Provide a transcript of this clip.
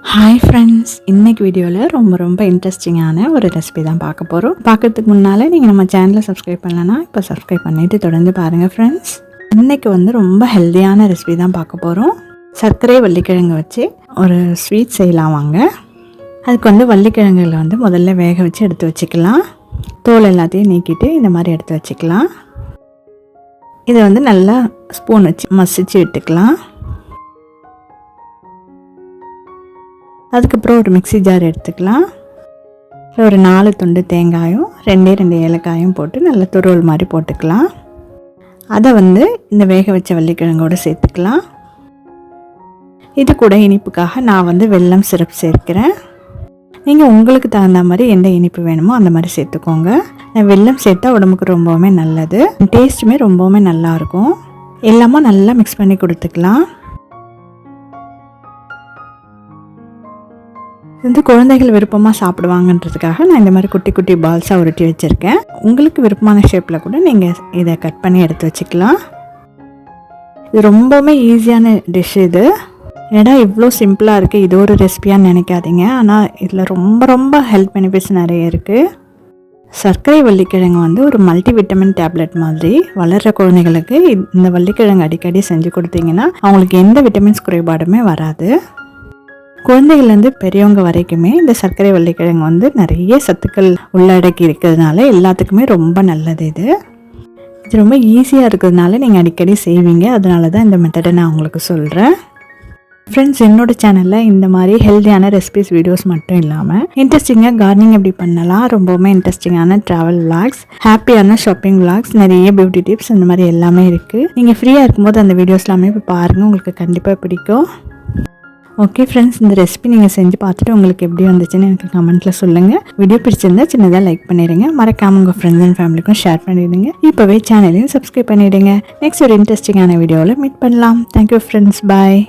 Hi friends, இன்றைக்கி வீடியோவில் ரொம்ப இன்ட்ரெஸ்டிங்கான ஒரு ரெசிபி தான் பார்க்க போகிறோம். பார்க்கறதுக்கு முன்னால் நீங்கள் நம்ம சேனலை சப்ஸ்கிரைப் பண்ணலன்னா இப்போ சப்ஸ்கிரைப் பண்ணிவிட்டு தொடர்ந்து பாருங்கள் ஃப்ரெண்ட்ஸ். இன்றைக்கி ரொம்ப ஹெல்த்தியான ரெசிபி தான் பார்க்க போகிறோம். சர்க்கரை வள்ளிக்கிழங்கு வச்சு ஒரு ஸ்வீட் செய்யலாம் வாங்க. அதுக்கு வள்ளிக்கிழங்குகளை முதல்ல வேக வச்சு எடுத்து வச்சுக்கலாம். தோல் எல்லாத்தையும் நீக்கிட்டு இந்த மாதிரி எடுத்து வச்சுக்கலாம். இதை நல்லா ஸ்பூன் வச்சு மசிச்சு விட்டுக்கலாம். அதுக்கப்புறம் ஒரு மிக்ஸி ஜார் எடுத்துக்கலாம். ஒரு 4 துண்டு தேங்காயும் 2 ஏலக்காயும் போட்டு நல்லா துருவல் மாதிரி போட்டுக்கலாம். அதை இந்த வேக வச்ச வள்ளிக்கிழங்கோடு சேர்த்துக்கலாம். இது கூட இனிப்புக்காக நான் வெல்லம் சிரப் சேர்க்கிறேன். நீங்கள் உங்களுக்கு தகுந்த மாதிரி எந்த இனிப்பு வேணுமோ அந்த மாதிரி சேர்த்துக்கோங்க. வெல்லம் சேர்த்தா உடம்புக்கு ரொம்பவுமே நல்லது, டேஸ்ட்டுமே ரொம்பவுமே நல்லாயிருக்கும். எல்லாமே நல்லா மிக்ஸ் பண்ணி கொடுத்துக்கலாம். குழந்தைகள் விருப்பமாக சாப்பிடுவாங்கன்றதுக்காக நான் இந்த மாதிரி குட்டி குட்டி பால்ஸாக உருட்டி வச்சுருக்கேன். உங்களுக்கு விருப்பமான ஷேப்பில் கூட நீங்கள் இதை கட் பண்ணி எடுத்து வச்சுக்கலாம். இது ரொம்பவுமே ஈஸியான டிஷ். இது ஏன்னா இவ்வளோ சிம்பிளாக இருக்குது, இது ஒரு ரெசிபியான்னு நினைக்காதீங்க. ஆனால் இதில் ரொம்ப ஹெல்த் பெனிஃபிட்ஸ் நிறைய இருக்குது. சர்க்கரை வள்ளிக்கிழங்கு ஒரு மல்டி விட்டமின் டேப்லெட் மாதிரி. வளர்கிற குழந்தைகளுக்கு இந்த வள்ளிக்கிழங்கு அடிக்கடி செஞ்சு கொடுத்தீங்கன்னா அவங்களுக்கு எந்த விட்டமின்ஸ் குறைபாடுமே வராது. குழந்தைகள்லேருந்து பெரியவங்க வரைக்குமே இந்த சர்க்கரை வள்ளிக்கிழங்கு நிறைய சத்துக்கள் உள்ளடக்கி இருக்கிறதுனால எல்லாத்துக்குமே ரொம்ப நல்லது. இது ரொம்ப ஈஸியாக இருக்கிறதுனால நீங்கள் அடிக்கடி செய்வீங்க. அதனால தான் இந்த மெத்தடை நான் உங்களுக்கு சொல்கிறேன். ஃப்ரெண்ட்ஸ், என்னோட சேனலில் இந்த மாதிரி ஹெல்த்தியான ரெசிபிஸ் வீடியோஸ் மட்டும் இல்லாமல் இன்ட்ரெஸ்டிங்காக கார்டனிங் எப்படி பண்ணலாம், ரொம்பவுமே இன்ட்ரெஸ்டிங்கான ட்ராவல் விளாக்ஸ், ஹாப்பியான ஷாப்பிங் விளாக்ஸ், நிறைய பியூட்டி டிப்ஸ் இந்த மாதிரி எல்லாமே இருக்குது. நீங்கள் ஃப்ரீயாக இருக்கும்போது அந்த வீடியோஸ் எல்லாமே இப்போ பாருங்கள், உங்களுக்கு கண்டிப்பாக பிடிக்கும். ஓகே ஃப்ரெண்ட்ஸ், இந்த ரெசிபி நீங்கள் செஞ்சு பார்த்துட்டு உங்களுக்கு எப்படி வந்துச்சுன்னு எனக்கு கமெண்ட்டில் சொல்லுங்கள். வீடியோ பிடிச்சிருந்தா சின்னதாக லைக் பண்ணிடுங்க. மறக்காமல் உங்கள் ஃப்ரெண்ட்ஸ் அண்ட் ஃபேமிலிக்கும் ஷேர் பண்ணிவிடுங்க. இப்போவே சேனலையும் சப்ஸ்கிரைப் பண்ணிவிடுங்க. நெக்ஸ்ட் ஒரு இன்ட்ரெஸ்டிங்கான வீடியோவில் மீட் பண்ணலாம். தேங்க்யூ ஃப்ரெண்ட்ஸ், பாய்.